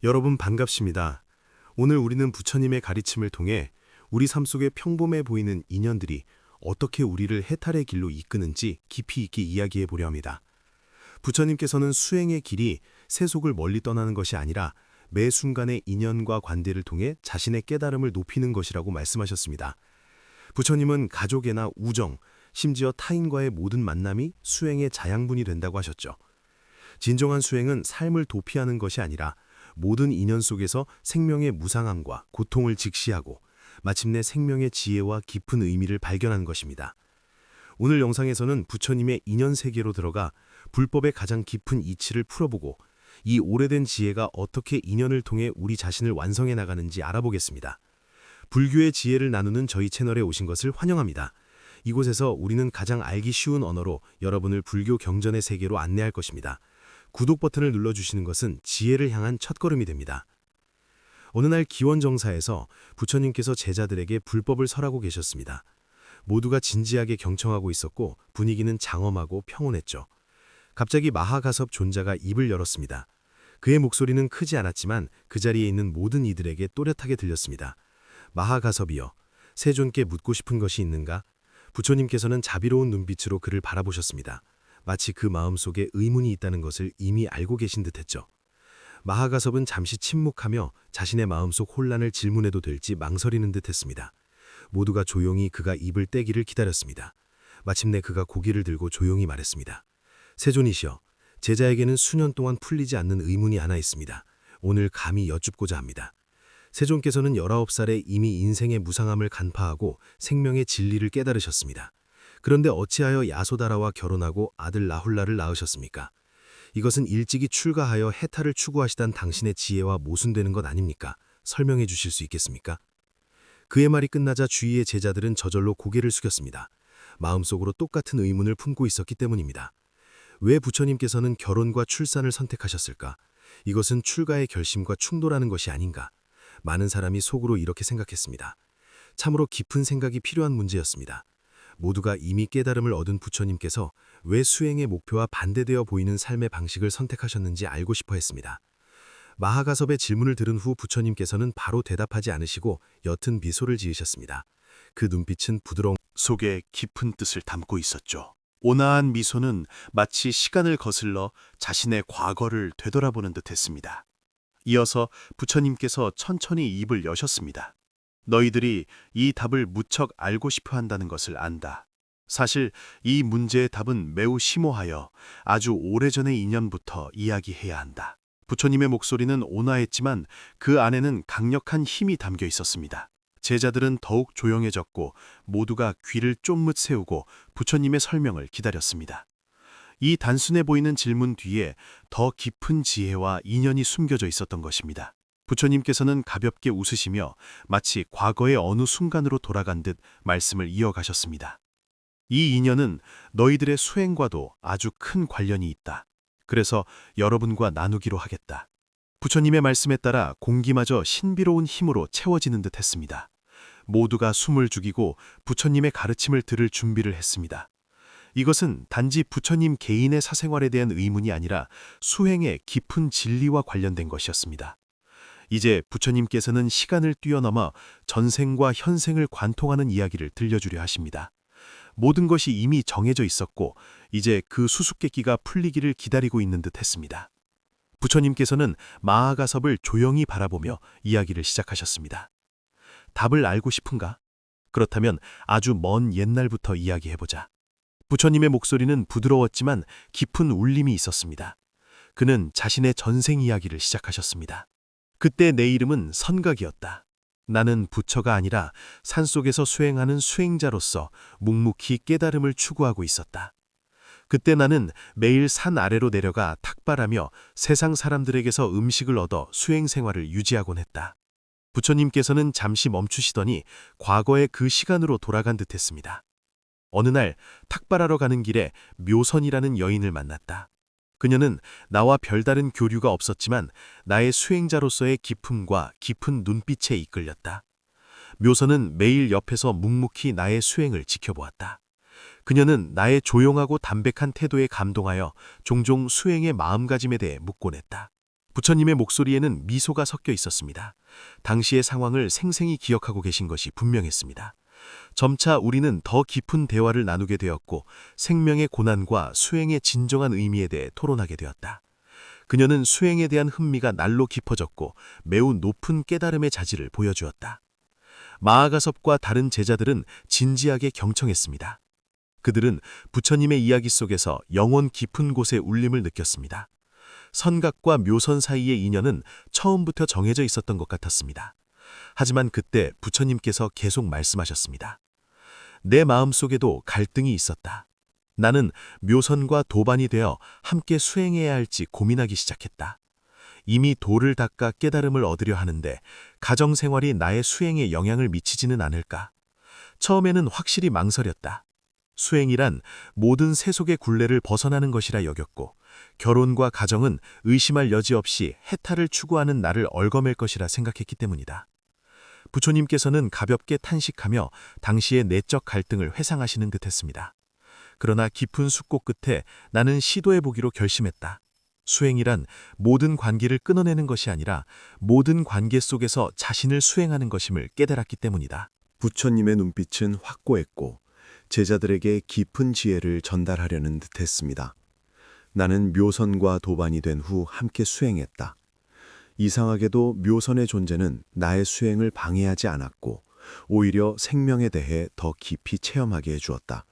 여러분 반갑습니다. 오늘 우리는 부처님의 가르침을 통해 우리 삶 속에 평범해 보이는 인연들이 어떻게 우리를 해탈의 길로 이끄는지 깊이 있게 이야기해 보려 합니다. 부처님께서는 수행의 길이 세속을 멀리 떠나는 것이 아니라 매 순간의 인연과 관계를 통해 자신의 깨달음을 높이는 것이라고 말씀하셨습니다. 부처님은 가족애나 우정, 심지어 타인과의 모든 만남이 수행의 자양분이 된다고 하셨죠. 진정한 수행은 삶을 도피하는 것이 아니라 모든 인연 속에서 생명의 무상함과 고통을 직시하고 마침내 생명의 지혜와 깊은 의미를 발견하는 것입니다. 오늘 영상에서는 부처님의 인연 세계로 들어가 불법의 가장 깊은 이치를 풀어보고 이 오래된 지혜가 어떻게 인연을 통해 우리 자신을 완성해 나가는지 알아보겠습니다. 불교의 지혜를 나누는 저희 채널에 오신 것을 환영합니다. 이곳에서 우리는 가장 알기 쉬운 언어로 여러분을 불교 경전의 세계로 안내할 것입니다. 구독 버튼을 눌러주시는 것은 지혜를 향한 첫걸음이 됩니다. 어느 날 기원정사에서 부처님께서 제자들에게 불법을 설하고 계셨습니다. 모두가 진지하게 경청하고 있었고 분위기는 장엄하고 평온했죠. 갑자기 마하가섭 존자가 입을 열었습니다. 그의 목소리는 크지 않았지만 그 자리에 있는 모든 이들에게 또렷하게 들렸습니다. 마하가섭이여, 세존께 묻고 싶은 것이 있는가? 부처님께서는 자비로운 눈빛으로 그를 바라보셨습니다. 마치 그 마음속에 의문이 있다는 것을 이미 알고 계신 듯했죠. 마하가섭은 잠시 침묵하며 자신의 마음속 혼란을 질문해도 될지 망설이는 듯했습니다. 모두가 조용히 그가 입을 떼기를 기다렸습니다. 마침내 그가 고개를 들고 조용히 말했습니다. 세존이시여, 제자에게는 수년 동안 풀리지 않는 의문이 하나 있습니다. 오늘 감히 여쭙고자 합니다. 세존께서는 19살에 이미 인생의 무상함을 간파하고 생명의 진리를 깨달으셨습니다. 그런데 어찌하여 야소다라와 결혼하고 아들 라훌라를 낳으셨습니까? 이것은 일찍이 출가하여 해탈을 추구하시던 당신의 지혜와 모순되는 것 아닙니까? 설명해 주실 수 있겠습니까? 그의 말이 끝나자 주위의 제자들은 저절로 고개를 숙였습니다. 마음속으로 똑같은 의문을 품고 있었기 때문입니다. 왜 부처님께서는 결혼과 출산을 선택하셨을까? 이것은 출가의 결심과 충돌하는 것이 아닌가? 많은 사람이 속으로 이렇게 생각했습니다. 참으로 깊은 생각이 필요한 문제였습니다. 모두가 이미 깨달음을 얻은 부처님께서 왜 수행의 목표와 반대되어 보이는 삶의 방식을 선택하셨는지 알고 싶어 했습니다. 마하가섭의 질문을 들은 후 부처님께서는 바로 대답하지 않으시고 옅은 미소를 지으셨습니다. 그 눈빛은 부드러운 속에 깊은 뜻을 담고 있었죠. 온화한 미소는 마치 시간을 거슬러 자신의 과거를 되돌아보는 듯했습니다. 이어서 부처님께서 천천히 입을 여셨습니다. 너희들이 이 답을 무척 알고 싶어 한다는 것을 안다. 사실 이 문제의 답은 매우 심오하여 아주 오래전의 인연부터 이야기해야 한다. 부처님의 목소리는 온화했지만 그 안에는 강력한 힘이 담겨 있었습니다. 제자들은 더욱 조용해졌고 모두가 귀를 쫑긋 세우고 부처님의 설명을 기다렸습니다. 이 단순해 보이는 질문 뒤에 더 깊은 지혜와 인연이 숨겨져 있었던 것입니다. 부처님께서는 가볍게 웃으시며 마치 과거의 어느 순간으로 돌아간 듯 말씀을 이어가셨습니다. 이 인연은 너희들의 수행과도 아주 큰 관련이 있다. 그래서 여러분과 나누기로 하겠다. 부처님의 말씀에 따라 공기마저 신비로운 힘으로 채워지는 듯 했습니다. 모두가 숨을 죽이고 부처님의 가르침을 들을 준비를 했습니다. 이것은 단지 부처님 개인의 사생활에 대한 의문이 아니라 수행의 깊은 진리와 관련된 것이었습니다. 이제 부처님께서는 시간을 뛰어넘어 전생과 현생을 관통하는 이야기를 들려주려 하십니다. 모든 것이 이미 정해져 있었고 이제 그 수수께끼가 풀리기를 기다리고 있는 듯 했습니다. 부처님께서는 마하가섭을 조용히 바라보며 이야기를 시작하셨습니다. 답을 알고 싶은가? 그렇다면 아주 먼 옛날부터 이야기해보자. 부처님의 목소리는 부드러웠지만 깊은 울림이 있었습니다. 그는 자신의 전생 이야기를 시작하셨습니다. 그때 내 이름은 선각이었다. 나는 부처가 아니라 산속에서 수행하는 수행자로서 묵묵히 깨달음을 추구하고 있었다. 그때 나는 매일 산 아래로 내려가 탁발하며 세상 사람들에게서 음식을 얻어 수행 생활을 유지하곤 했다. 부처님께서는 잠시 멈추시더니 과거의 그 시간으로 돌아간 듯했습니다. 어느 날 탁발하러 가는 길에 묘선이라는 여인을 만났다. 그녀는 나와 별다른 교류가 없었지만 나의 수행자로서의 기품과 깊은 눈빛에 이끌렸다. 묘선은 매일 옆에서 묵묵히 나의 수행을 지켜보았다. 그녀는 나의 조용하고 담백한 태도에 감동하여 종종 수행의 마음가짐에 대해 묻곤 했다. 부처님의 목소리에는 미소가 섞여 있었습니다. 당시의 상황을 생생히 기억하고 계신 것이 분명했습니다. 점차 우리는 더 깊은 대화를 나누게 되었고 생명의 고난과 수행의 진정한 의미에 대해 토론하게 되었다. 그녀는 수행에 대한 흥미가 날로 깊어졌고 매우 높은 깨달음의 자질을 보여주었다. 마하가섭과 다른 제자들은 진지하게 경청했습니다. 그들은 부처님의 이야기 속에서 영혼 깊은 곳의 울림을 느꼈습니다. 선각과 묘선 사이의 인연은 처음부터 정해져 있었던 것 같았습니다. 하지만 그때 부처님께서 계속 말씀하셨습니다. 내 마음속에도 갈등이 있었다. 나는 묘선과 도반이 되어 함께 수행해야 할지 고민하기 시작했다. 이미 도를 닦아 깨달음을 얻으려 하는데 가정생활이 나의 수행에 영향을 미치지는 않을까? 처음에는 확실히 망설였다. 수행이란 모든 세속의 굴레를 벗어나는 것이라 여겼고 결혼과 가정은 의심할 여지 없이 해탈을 추구하는 나를 얽어맬 것이라 생각했기 때문이다. 부처님께서는 가볍게 탄식하며 당시의 내적 갈등을 회상하시는 듯했습니다. 그러나 깊은 숙고 끝에 나는 시도해보기로 결심했다. 수행이란 모든 관계를 끊어내는 것이 아니라 모든 관계 속에서 자신을 수행하는 것임을 깨달았기 때문이다. 부처님의 눈빛은 확고했고 제자들에게 깊은 지혜를 전달하려는 듯했습니다. 나는 묘선과 도반이 된 후 함께 수행했다. 이상하게도 묘선의 존재는 나의 수행을 방해하지 않았고 오히려 생명에 대해 더 깊이 체험하게 해주었다.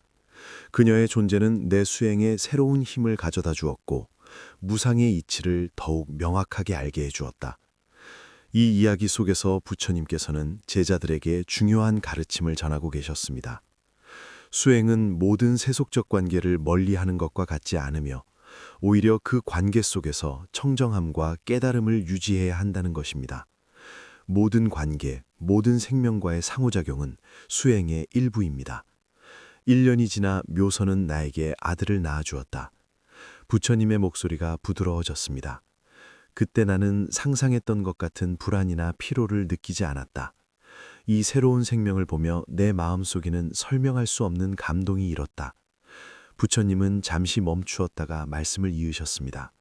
그녀의 존재는 내 수행에 새로운 힘을 가져다 주었고 무상의 이치를 더욱 명확하게 알게 해주었다. 이 이야기 속에서 부처님께서는 제자들에게 중요한 가르침을 전하고 계셨습니다. 수행은 모든 세속적 관계를 멀리하는 것과 같지 않으며 오히려 그 관계 속에서 청정함과 깨달음을 유지해야 한다는 것입니다. 모든 관계, 모든 생명과의 상호작용은 수행의 일부입니다. 1년이 지나 묘선은 나에게 아들을 낳아주었다. 부처님의 목소리가 부드러워졌습니다. 그때 나는 상상했던 것 같은 불안이나 피로를 느끼지 않았다. 이 새로운 생명을 보며 내 마음속에는 설명할 수 없는 감동이 일었다. 부처님은 잠시 멈추었다가 말씀을 이으셨습니다.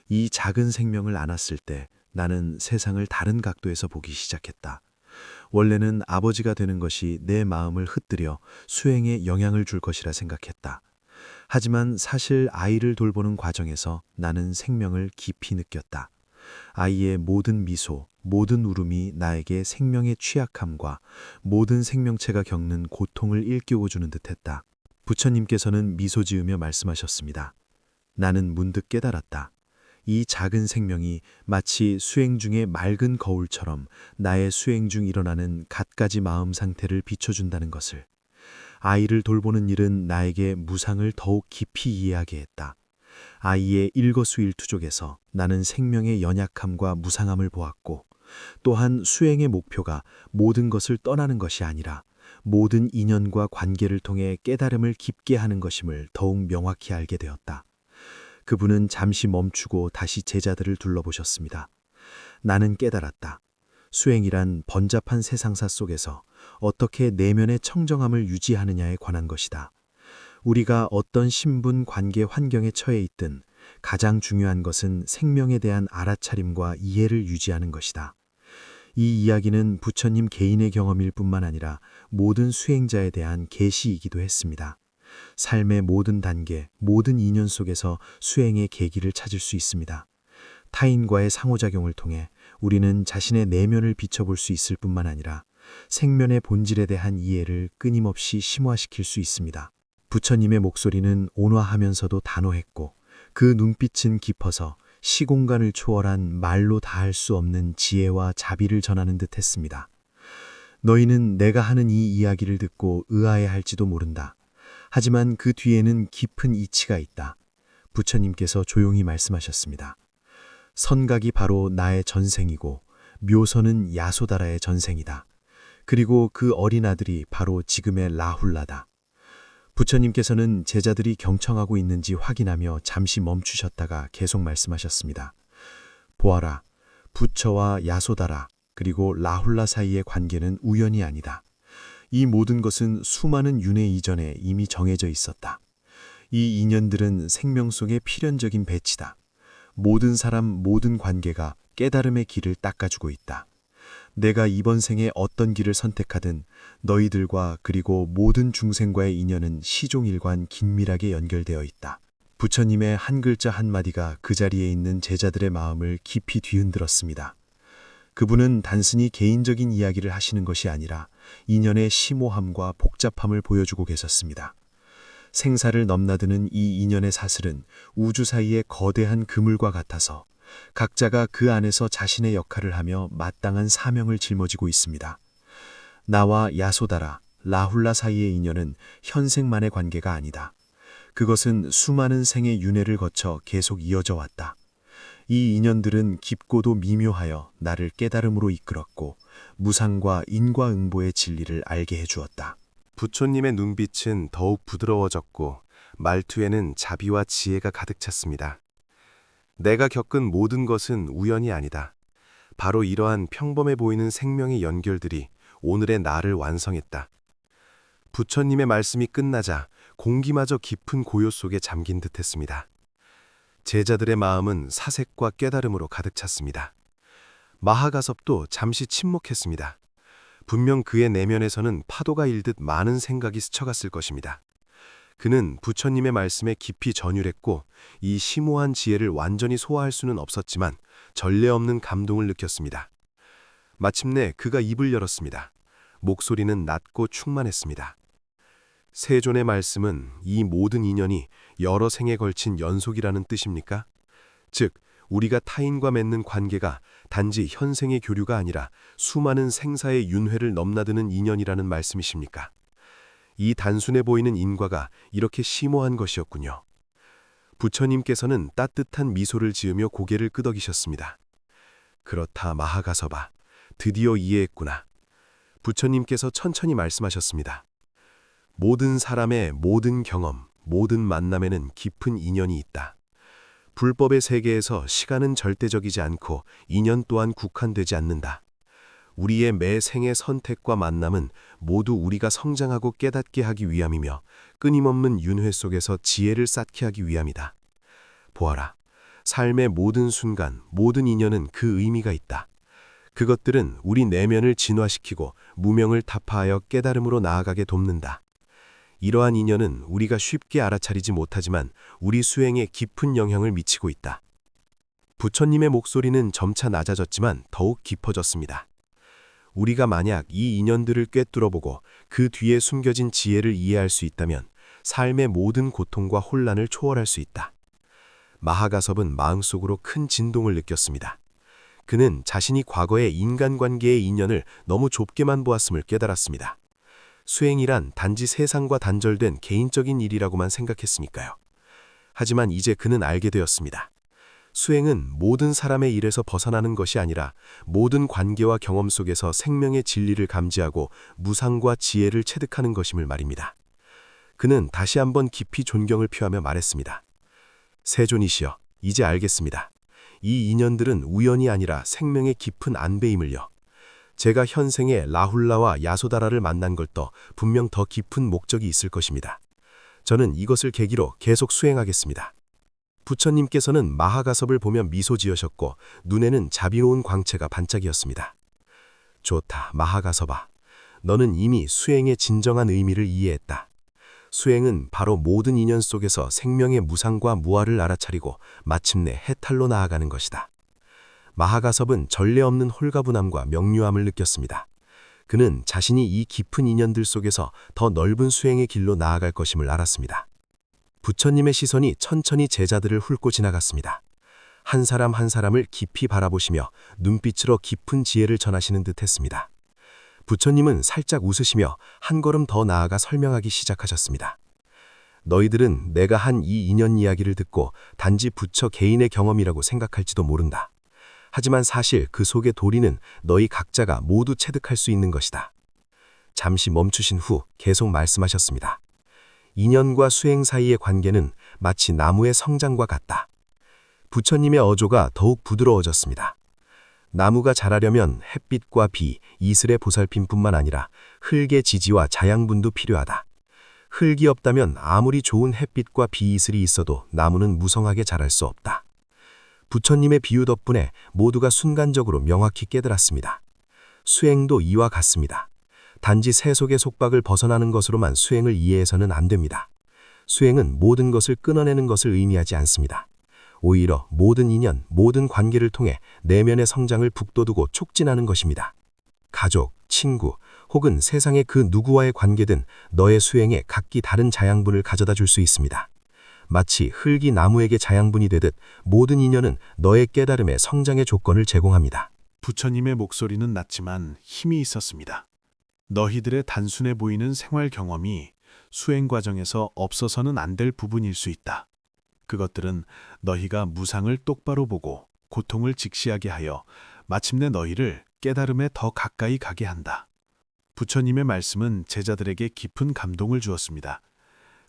이 작은 생명을 안았을 때 나는 세상을 다른 각도에서 보기 시작했다. 원래는 아버지가 되는 것이 내 마음을 흩뜨려 수행에 영향을 줄 것이라 생각했다. 하지만 사실 아이를 돌보는 과정에서 나는 생명을 깊이 느꼈다. 아이의 모든 미소, 모든 울음이 나에게 생명의 취약함과 모든 생명체가 겪는 고통을 일깨워주는 듯했다. 부처님께서는 미소 지으며 말씀하셨습니다. 나는 문득 깨달았다. 이 작은 생명이 마치 수행 중의 맑은 거울처럼 나의 수행 중 일어나는 갖가지 마음 상태를 비춰준다는 것을. 아이를 돌보는 일은 나에게 무상을 더욱 깊이 이해하게 했다. 아이의 일거수일투족에서 나는 생명의 연약함과 무상함을 보았고 또한 수행의 목표가 모든 것을 떠나는 것이 아니라 모든 인연과 관계를 통해 깨달음을 깊게 하는 것임을 더욱 명확히 알게 되었다. 그분은 잠시 멈추고 다시 제자들을 둘러보셨습니다. 나는 깨달았다. 수행이란 번잡한 세상사 속에서 어떻게 내면의 청정함을 유지하느냐에 관한 것이다. 우리가 어떤 신분, 관계, 환경에 처해 있든 가장 중요한 것은 생명에 대한 알아차림과 이해를 유지하는 것이다. 이 이야기는 부처님 개인의 경험일 뿐만 아니라 모든 수행자에 대한 계시이기도 했습니다. 삶의 모든 단계, 모든 인연 속에서 수행의 계기를 찾을 수 있습니다. 타인과의 상호작용을 통해 우리는 자신의 내면을 비춰볼 수 있을 뿐만 아니라 생면의 본질에 대한 이해를 끊임없이 심화시킬 수 있습니다. 부처님의 목소리는 온화하면서도 단호했고 그 눈빛은 깊어서 시공간을 초월한 말로 다할 수 없는 지혜와 자비를 전하는 듯 했습니다. 너희는 내가 하는 이 이야기를 듣고 의아해할지도 모른다. 하지만 그 뒤에는 깊은 이치가 있다. 부처님께서 조용히 말씀하셨습니다. 선각이 바로 나의 전생이고 묘선은 야소다라의 전생이다. 그리고 그 어린 아들이 바로 지금의 라훌라다. 부처님께서는 제자들이 경청하고 있는지 확인하며 잠시 멈추셨다가 계속 말씀하셨습니다. 보아라, 부처와 야소다라 그리고 라훌라 사이의 관계는 우연이 아니다. 이 모든 것은 수많은 윤회 이전에 이미 정해져 있었다. 이 인연들은 생명 속의 필연적인 배치다. 모든 사람, 모든 관계가 깨달음의 길을 닦아주고 있다. 내가 이번 생에 어떤 길을 선택하든 너희들과 그리고 모든 중생과의 인연은 시종일관 긴밀하게 연결되어 있다. 부처님의 한 글자 한마디가 그 자리에 있는 제자들의 마음을 깊이 뒤흔들었습니다. 그분은 단순히 개인적인 이야기를 하시는 것이 아니라 인연의 심오함과 복잡함을 보여주고 계셨습니다. 생사를 넘나드는 이 인연의 사슬은 우주 사이의 거대한 그물과 같아서 각자가 그 안에서 자신의 역할을 하며 마땅한 사명을 짊어지고 있습니다. 나와 야소다라, 라훌라 사이의 인연은 현생만의 관계가 아니다. 그것은 수많은 생의 윤회를 거쳐 계속 이어져 왔다. 이 인연들은 깊고도 미묘하여 나를 깨달음으로 이끌었고 무상과 인과응보의 진리를 알게 해주었다. 부처님의 눈빛은 더욱 부드러워졌고 말투에는 자비와 지혜가 가득 찼습니다. 내가 겪은 모든 것은 우연이 아니다. 바로 이러한 평범해 보이는 생명의 연결들이 오늘의 나를 완성했다. 부처님의 말씀이 끝나자 공기마저 깊은 고요 속에 잠긴 듯했습니다. 제자들의 마음은 사색과 깨달음으로 가득 찼습니다. 마하가섭도 잠시 침묵했습니다. 분명 그의 내면에서는 파도가 일듯 많은 생각이 스쳐갔을 것입니다. 그는 부처님의 말씀에 깊이 전율했고 이 심오한 지혜를 완전히 소화할 수는 없었지만 전례 없는 감동을 느꼈습니다. 마침내 그가 입을 열었습니다. 목소리는 낮고 충만했습니다. 세존의 말씀은 이 모든 인연이 여러 생에 걸친 연속이라는 뜻입니까? 즉, 우리가 타인과 맺는 관계가 단지 현생의 교류가 아니라 수많은 생사의 윤회를 넘나드는 인연이라는 말씀이십니까? 이 단순해 보이는 인과가 이렇게 심오한 것이었군요. 부처님께서는 따뜻한 미소를 지으며 고개를 끄덕이셨습니다. 그렇다, 마하가섭아. 드디어 이해했구나. 부처님께서 천천히 말씀하셨습니다. 모든 사람의 모든 경험, 모든 만남에는 깊은 인연이 있다. 불법의 세계에서 시간은 절대적이지 않고 인연 또한 국한되지 않는다. 우리의 매 생의 선택과 만남은 모두 우리가 성장하고 깨닫게 하기 위함이며 끊임없는 윤회 속에서 지혜를 쌓게 하기 위함이다. 보아라, 삶의 모든 순간, 모든 인연은 그 의미가 있다. 그것들은 우리 내면을 진화시키고 무명을 타파하여 깨달음으로 나아가게 돕는다. 이러한 인연은 우리가 쉽게 알아차리지 못하지만 우리 수행에 깊은 영향을 미치고 있다. 부처님의 목소리는 점차 낮아졌지만 더욱 깊어졌습니다. 우리가 만약 이 인연들을 꿰뚫어보고 그 뒤에 숨겨진 지혜를 이해할 수 있다면 삶의 모든 고통과 혼란을 초월할 수 있다. 마하가섭은 마음속으로 큰 진동을 느꼈습니다. 그는 자신이 과거의 인간관계의 인연을 너무 좁게만 보았음을 깨달았습니다. 수행이란 단지 세상과 단절된 개인적인 일이라고만 생각했으니까요. 하지만 이제 그는 알게 되었습니다. 수행은 모든 사람의 일에서 벗어나는 것이 아니라 모든 관계와 경험 속에서 생명의 진리를 감지하고 무상과 지혜를 체득하는 것임을 말입니다. 그는 다시 한번 깊이 존경을 표하며 말했습니다. 세존이시여, 이제 알겠습니다. 이 인연들은 우연이 아니라 생명의 깊은 안배임을요. 제가 현생에 라훌라와 야소다라를 만난 걸떠 분명 더 깊은 목적이 있을 것입니다. 저는 이것을 계기로 계속 수행하겠습니다. 부처님께서는 마하가섭을 보며 미소 지으셨고 눈에는 자비로운 광채가 반짝이었습니다. 좋다, 마하가섭아. 너는 이미 수행의 진정한 의미를 이해했다. 수행은 바로 모든 인연 속에서 생명의 무상과 무아를 알아차리고 마침내 해탈로 나아가는 것이다. 마하가섭은 전례 없는 홀가분함과 명료함을 느꼈습니다. 그는 자신이 이 깊은 인연들 속에서 더 넓은 수행의 길로 나아갈 것임을 알았습니다. 부처님의 시선이 천천히 제자들을 훑고 지나갔습니다. 한 사람 한 사람을 깊이 바라보시며 눈빛으로 깊은 지혜를 전하시는 듯 했습니다. 부처님은 살짝 웃으시며 한 걸음 더 나아가 설명하기 시작하셨습니다. 너희들은 내가 한 이 인연 이야기를 듣고 단지 부처 개인의 경험이라고 생각할지도 모른다. 하지만 사실 그 속의 도리는 너희 각자가 모두 체득할 수 있는 것이다. 잠시 멈추신 후 계속 말씀하셨습니다. 인연과 수행 사이의 관계는 마치 나무의 성장과 같다. 부처님의 어조가 더욱 부드러워졌습니다. 나무가 자라려면 햇빛과 비, 이슬의 보살핌뿐만 아니라 흙의 지지와 자양분도 필요하다. 흙이 없다면 아무리 좋은 햇빛과 비, 이슬이 있어도 나무는 무성하게 자랄 수 없다. 부처님의 비유 덕분에 모두가 순간적으로 명확히 깨달았습니다. 수행도 이와 같습니다. 단지 세속의 속박을 벗어나는 것으로만 수행을 이해해서는 안 됩니다. 수행은 모든 것을 끊어내는 것을 의미하지 않습니다. 오히려 모든 인연, 모든 관계를 통해 내면의 성장을 북돋우고 촉진하는 것입니다. 가족, 친구, 혹은 세상의 그 누구와의 관계든 너의 수행에 각기 다른 자양분을 가져다 줄 수 있습니다. 마치 흙이 나무에게 자양분이 되듯 모든 인연은 너의 깨달음의 성장의 조건을 제공합니다. 부처님의 목소리는 낮지만 힘이 있었습니다. 너희들의 단순해 보이는 생활 경험이 수행 과정에서 없어서는 안 될 부분일 수 있다. 그것들은 너희가 무상을 똑바로 보고 고통을 직시하게 하여 마침내 너희를 깨달음에 더 가까이 가게 한다. 부처님의 말씀은 제자들에게 깊은 감동을 주었습니다.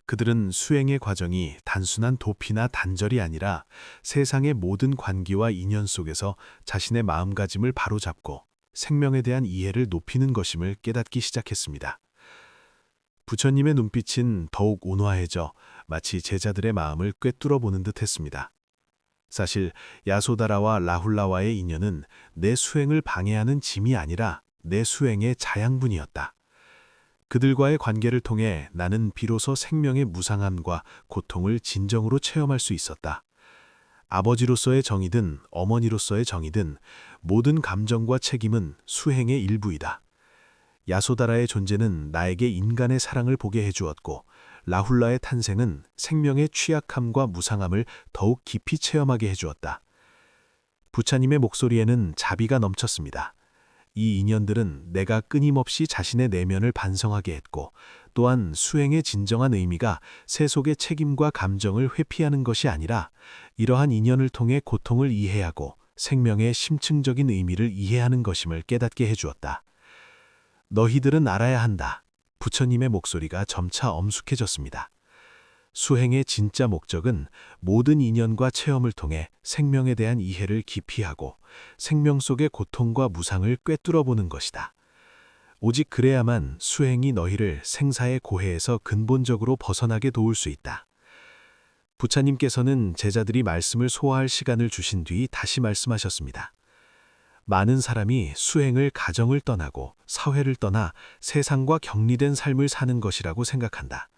그들은 수행의 과정이 단순한 도피나 단절이 아니라 세상의 모든 관계와 인연 속에서 자신의 마음가짐을 바로잡고 생명에 대한 이해를 높이는 것임을 깨닫기 시작했습니다. 부처님의 눈빛은 더욱 온화해져 마치 제자들의 마음을 꿰뚫어 보는 듯 했습니다. 사실 야소다라와 라훌라와의 인연은 내 수행을 방해하는 짐이 아니라 내 수행의 자양분이었다. 그들과의 관계를 통해 나는 비로소 생명의 무상함과 고통을 진정으로 체험할 수 있었다. 아버지로서의 정의든 어머니로서의 정의든 모든 감정과 책임은 수행의 일부이다. 야소다라의 존재는 나에게 인간의 사랑을 보게 해주었고 라훌라의 탄생은 생명의 취약함과 무상함을 더욱 깊이 체험하게 해주었다. 부처님의 목소리에는 자비가 넘쳤습니다. 이 인연들은 내가 끊임없이 자신의 내면을 반성하게 했고 또한 수행의 진정한 의미가 세속의 책임과 감정을 회피하는 것이 아니라 이러한 인연을 통해 고통을 이해하고 생명의 심층적인 의미를 이해하는 것임을 깨닫게 해주었다. 너희들은 알아야 한다. 부처님의 목소리가 점차 엄숙해졌습니다. 수행의 진짜 목적은 모든 인연과 체험을 통해 생명에 대한 이해를 깊이 하고 생명 속의 고통과 무상을 꿰뚫어 보는 것이다. 오직 그래야만 수행이 너희를 생사의 고해에서 근본적으로 벗어나게 도울 수 있다. 부처님께서는 제자들이 말씀을 소화할 시간을 주신 뒤 다시 말씀하셨습니다. 많은 사람이 수행을 가정을 떠나고 사회를 떠나 세상과 격리된 삶을 사는 것이라고 생각한다.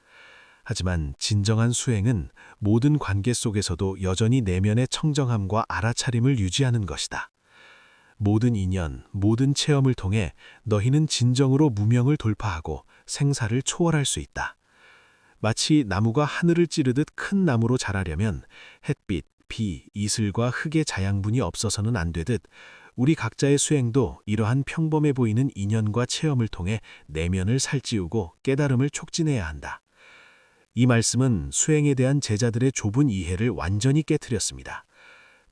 하지만 진정한 수행은 모든 관계 속에서도 여전히 내면의 청정함과 알아차림을 유지하는 것이다. 모든 인연, 모든 체험을 통해 너희는 진정으로 무명을 돌파하고 생사를 초월할 수 있다. 마치 나무가 하늘을 찌르듯 큰 나무로 자라려면 햇빛, 비, 이슬과 흙의 자양분이 없어서는 안 되듯 우리 각자의 수행도 이러한 평범해 보이는 인연과 체험을 통해 내면을 살찌우고 깨달음을 촉진해야 한다. 이 말씀은 수행에 대한 제자들의 좁은 이해를 완전히 깨트렸습니다.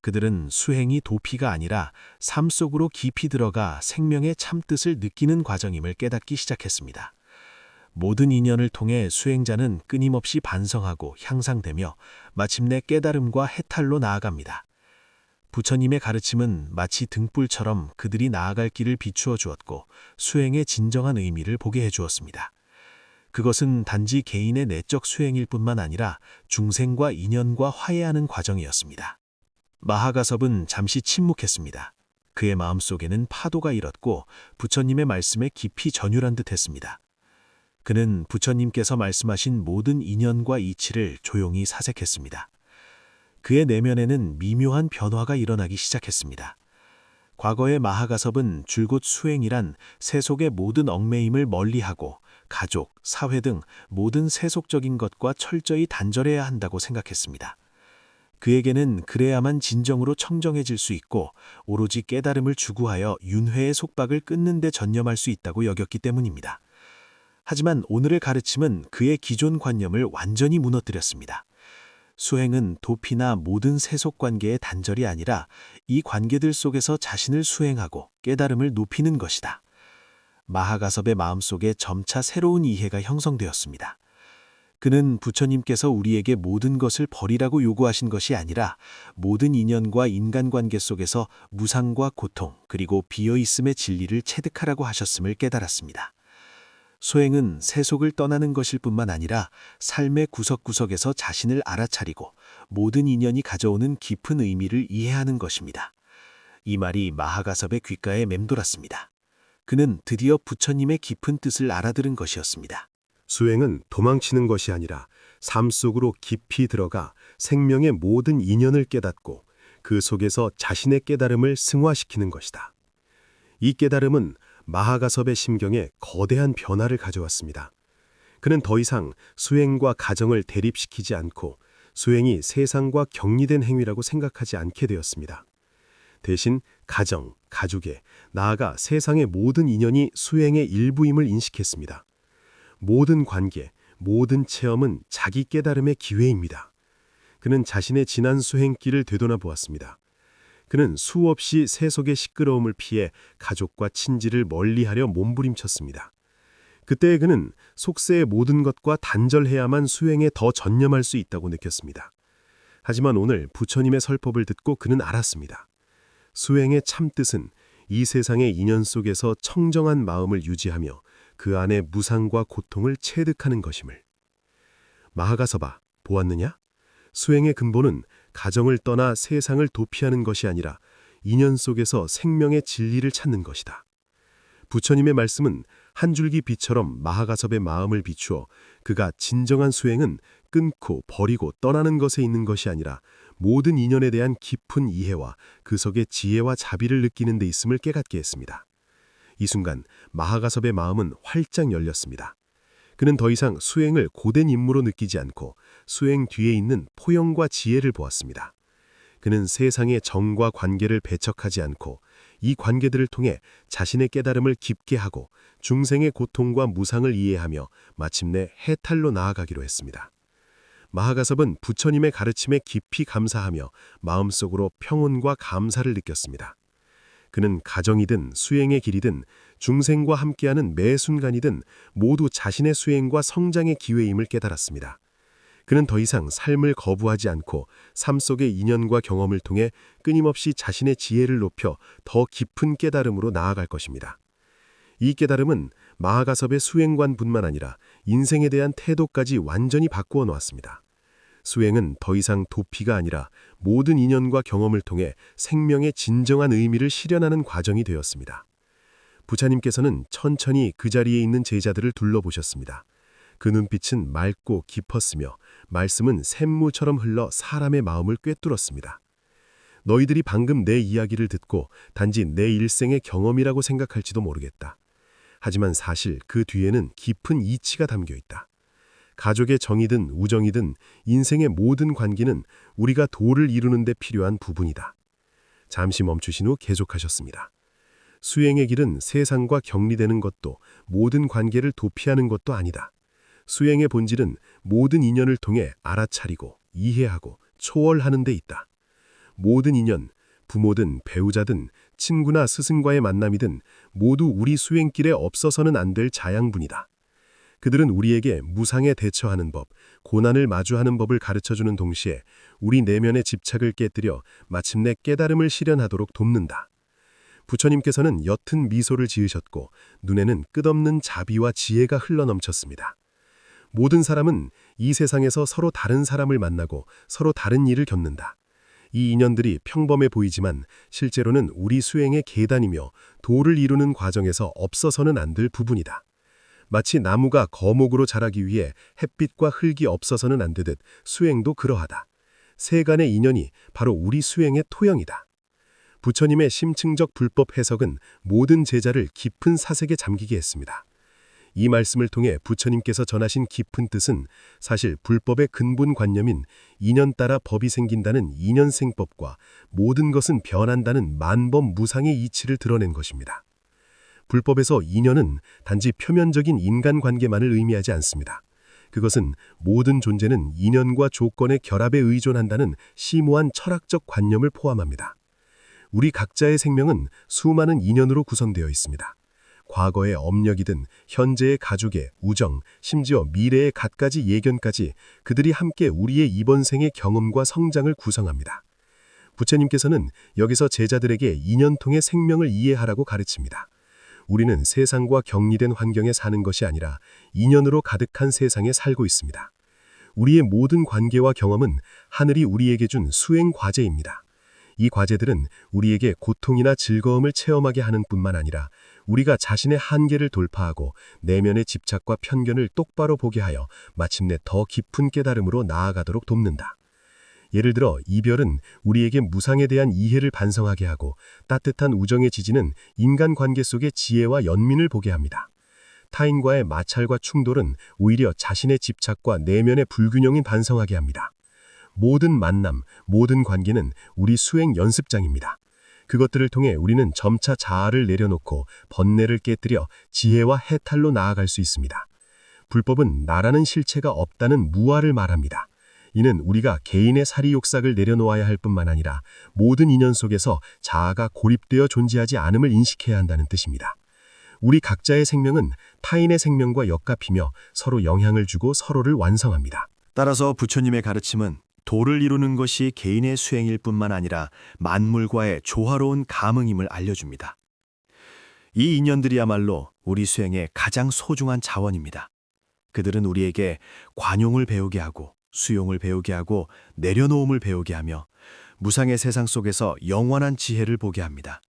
그들은 수행이 도피가 아니라 삶 속으로 깊이 들어가 생명의 참뜻을 느끼는 과정임을 깨닫기 시작했습니다. 모든 인연을 통해 수행자는 끊임없이 반성하고 향상되며 마침내 깨달음과 해탈로 나아갑니다. 부처님의 가르침은 마치 등불처럼 그들이 나아갈 길을 비추어 주었고 수행의 진정한 의미를 보게 해주었습니다. 그것은 단지 개인의 내적 수행일 뿐만 아니라 중생과 인연과 화해하는 과정이었습니다. 마하가섭은 잠시 침묵했습니다. 그의 마음속에는 파도가 일었고 부처님의 말씀에 깊이 전율한 듯 했습니다. 그는 부처님께서 말씀하신 모든 인연과 이치를 조용히 사색했습니다. 그의 내면에는 미묘한 변화가 일어나기 시작했습니다. 과거의 마하가섭은 줄곧 수행이란 세속의 모든 얽매임을 멀리하고 가족, 사회 등 모든 세속적인 것과 철저히 단절해야 한다고 생각했습니다. 그에게는 그래야만 진정으로 청정해질 수 있고 오로지 깨달음을 추구하여 윤회의 속박을 끊는 데 전념할 수 있다고 여겼기 때문입니다. 하지만 오늘의 가르침은 그의 기존 관념을 완전히 무너뜨렸습니다. 수행은 도피나 모든 세속 관계의 단절이 아니라 이 관계들 속에서 자신을 수행하고 깨달음을 높이는 것이다. 마하가섭의 마음속에 점차 새로운 이해가 형성되었습니다. 그는 부처님께서 우리에게 모든 것을 버리라고 요구하신 것이 아니라 모든 인연과 인간관계 속에서 무상과 고통 그리고 비어있음의 진리를 체득하라고 하셨음을 깨달았습니다. 수행은 세속을 떠나는 것일 뿐만 아니라 삶의 구석구석에서 자신을 알아차리고 모든 인연이 가져오는 깊은 의미를 이해하는 것입니다. 이 말이 마하가섭의 귓가에 맴돌았습니다. 그는 드디어 부처님의 깊은 뜻을 알아들은 것이었습니다. 수행은 도망치는 것이 아니라 삶 속으로 깊이 들어가 생명의 모든 인연을 깨닫고 그 속에서 자신의 깨달음을 승화시키는 것이다. 이 깨달음은 마하가섭의 심경에 거대한 변화를 가져왔습니다. 그는 더 이상 수행과 가정을 대립시키지 않고 수행이 세상과 격리된 행위라고 생각하지 않게 되었습니다. 대신 가정, 가족에 나아가 세상의 모든 인연이 수행의 일부임을 인식했습니다. 모든 관계, 모든 체험은 자기 깨달음의 기회입니다. 그는 자신의 지난 수행길을 되돌아보았습니다. 그는 수없이 세속의 시끄러움을 피해 가족과 친지를 멀리하려 몸부림쳤습니다. 그때 그는 속세의 모든 것과 단절해야만 수행에 더 전념할 수 있다고 느꼈습니다. 하지만 오늘 부처님의 설법을 듣고 그는 알았습니다. 수행의 참뜻은 이 세상의 인연 속에서 청정한 마음을 유지하며 그 안에 무상과 고통을 체득하는 것임을. 마하가섭아, 보았느냐? 수행의 근본은 가정을 떠나 세상을 도피하는 것이 아니라 인연 속에서 생명의 진리를 찾는 것이다. 부처님의 말씀은 한 줄기 빛처럼 마하가섭의 마음을 비추어 그가 진정한 수행은 끊고 버리고 떠나는 것에 있는 것이 아니라 모든 인연에 대한 깊은 이해와 그 속의 지혜와 자비를 느끼는 데 있음을 깨닫게 했습니다. 이 순간 마하가섭의 마음은 활짝 열렸습니다. 그는 더 이상 수행을 고된 임무로 느끼지 않고 수행 뒤에 있는 포용과 지혜를 보았습니다. 그는 세상의 정과 관계를 배척하지 않고 이 관계들을 통해 자신의 깨달음을 깊게 하고 중생의 고통과 무상을 이해하며 마침내 해탈로 나아가기로 했습니다. 마하가섭은 부처님의 가르침에 깊이 감사하며 마음속으로 평온과 감사를 느꼈습니다. 그는 가정이든 수행의 길이든 중생과 함께하는 매 순간이든 모두 자신의 수행과 성장의 기회임을 깨달았습니다. 그는 더 이상 삶을 거부하지 않고 삶 속의 인연과 경험을 통해 끊임없이 자신의 지혜를 높여 더 깊은 깨달음으로 나아갈 것입니다. 이 깨달음은 마하가섭의 수행관뿐만 아니라 인생에 대한 태도까지 완전히 바꾸어 놓았습니다. 수행은 더 이상 도피가 아니라 모든 인연과 경험을 통해 생명의 진정한 의미를 실현하는 과정이 되었습니다. 부처님께서는 천천히 그 자리에 있는 제자들을 둘러보셨습니다. 그 눈빛은 맑고 깊었으며 말씀은 샘무처럼 흘러 사람의 마음을 꿰뚫었습니다. 너희들이 방금 내 이야기를 듣고 단지 내 일생의 경험이라고 생각할지도 모르겠다. 하지만 사실 그 뒤에는 깊은 이치가 담겨 있다. 가족의 정이든 우정이든 인생의 모든 관계는 우리가 도를 이루는 데 필요한 부분이다. 잠시 멈추신 후 계속하셨습니다. 수행의 길은 세상과 격리되는 것도 모든 관계를 도피하는 것도 아니다. 수행의 본질은 모든 인연을 통해 알아차리고 이해하고 초월하는 데 있다. 모든 인연, 부모든 배우자든 친구나 스승과의 만남이든 모두 우리 수행길에 없어서는 안 될 자양분이다. 그들은 우리에게 무상에 대처하는 법, 고난을 마주하는 법을 가르쳐주는 동시에 우리 내면의 집착을 깨뜨려 마침내 깨달음을 실현하도록 돕는다. 부처님께서는 옅은 미소를 지으셨고 눈에는 끝없는 자비와 지혜가 흘러넘쳤습니다. 모든 사람은 이 세상에서 서로 다른 사람을 만나고 서로 다른 일을 겪는다. 이 인연들이 평범해 보이지만 실제로는 우리 수행의 계단이며 도를 이루는 과정에서 없어서는 안 될 부분이다. 마치 나무가 거목으로 자라기 위해 햇빛과 흙이 없어서는 안 되듯 수행도 그러하다. 세간의 인연이 바로 우리 수행의 토형이다. 부처님의 심층적 불법 해석은 모든 제자를 깊은 사색에 잠기게 했습니다. 이 말씀을 통해 부처님께서 전하신 깊은 뜻은 사실 불법의 근본 관념인 인연 따라 법이 생긴다는 인연생법과 모든 것은 변한다는 만법 무상의 이치를 드러낸 것입니다. 불법에서 인연은 단지 표면적인 인간관계만을 의미하지 않습니다. 그것은 모든 존재는 인연과 조건의 결합에 의존한다는 심오한 철학적 관념을 포함합니다. 우리 각자의 생명은 수많은 인연으로 구성되어 있습니다. 과거의 업력이든 현재의 가족의 우정, 심지어 미래의 갖가지 예견까지 그들이 함께 우리의 이번 생의 경험과 성장을 구성합니다. 부처님께서는 여기서 제자들에게 인연 통해 생명을 이해하라고 가르칩니다. 우리는 세상과 격리된 환경에 사는 것이 아니라 인연으로 가득한 세상에 살고 있습니다. 우리의 모든 관계와 경험은 하늘이 우리에게 준 수행 과제입니다. 이 과제들은 우리에게 고통이나 즐거움을 체험하게 하는 뿐만 아니라 우리가 자신의 한계를 돌파하고 내면의 집착과 편견을 똑바로 보게 하여 마침내 더 깊은 깨달음으로 나아가도록 돕는다. 예를 들어 이별은 우리에게 무상에 대한 이해를 반성하게 하고 따뜻한 우정의 지지는 인간관계 속의 지혜와 연민을 보게 합니다. 타인과의 마찰과 충돌은 오히려 자신의 집착과 내면의 불균형을 반성하게 합니다. 모든 만남, 모든 관계는 우리 수행 연습장입니다. 그것들을 통해 우리는 점차 자아를 내려놓고 번뇌를 깨뜨려 지혜와 해탈로 나아갈 수 있습니다. 불법은 나라는 실체가 없다는 무아를 말합니다. 이는 우리가 개인의 사리욕삭을 내려놓아야 할 뿐만 아니라 모든 인연 속에서 자아가 고립되어 존재하지 않음을 인식해야 한다는 뜻입니다. 우리 각자의 생명은 타인의 생명과 엮합히며 서로 영향을 주고 서로를 완성합니다. 따라서 부처님의 가르침은 도를 이루는 것이 개인의 수행일 뿐만 아니라 만물과의 조화로운 감응임을 알려줍니다. 이 인연들이야말로 우리 수행의 가장 소중한 자원입니다. 그들은 우리에게 관용을 배우게 하고 수용을 배우게 하고 내려놓음을 배우게 하며 무상의 세상 속에서 영원한 지혜를 보게 합니다.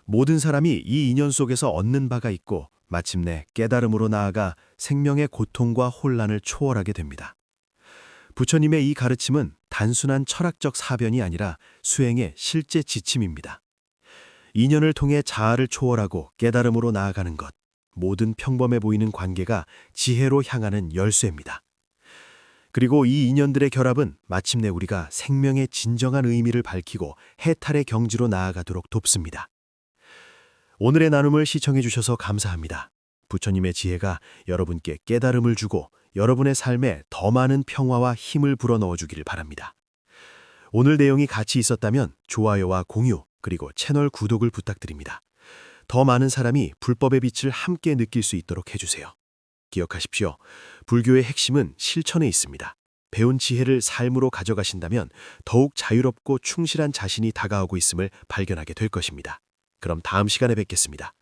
모든 사람이 이 인연 속에서 얻는 바가 있고 마침내 깨달음으로 나아가 생명의 고통과 혼란을 초월하게 됩니다. 부처님의 이 가르침은 단순한 철학적 사변이 아니라 수행의 실제 지침입니다. 인연을 통해 자아를 초월하고 깨달음으로 나아가는 것, 모든 평범해 보이는 관계가 지혜로 향하는 열쇠입니다. 그리고 이 인연들의 결합은 마침내 우리가 생명의 진정한 의미를 밝히고 해탈의 경지로 나아가도록 돕습니다. 오늘의 나눔을 시청해 주셔서 감사합니다. 부처님의 지혜가 여러분께 깨달음을 주고 여러분의 삶에 더 많은 평화와 힘을 불어넣어 주기를 바랍니다. 오늘 내용이 가치 있었다면 좋아요와 공유 그리고 채널 구독을 부탁드립니다. 더 많은 사람이 불법의 빛을 함께 느낄 수 있도록 해주세요. 기억하십시오. 불교의 핵심은 실천에 있습니다. 배운 지혜를 삶으로 가져가신다면 더욱 자유롭고 충실한 자신이 다가오고 있음을 발견하게 될 것입니다. 그럼 다음 시간에 뵙겠습니다.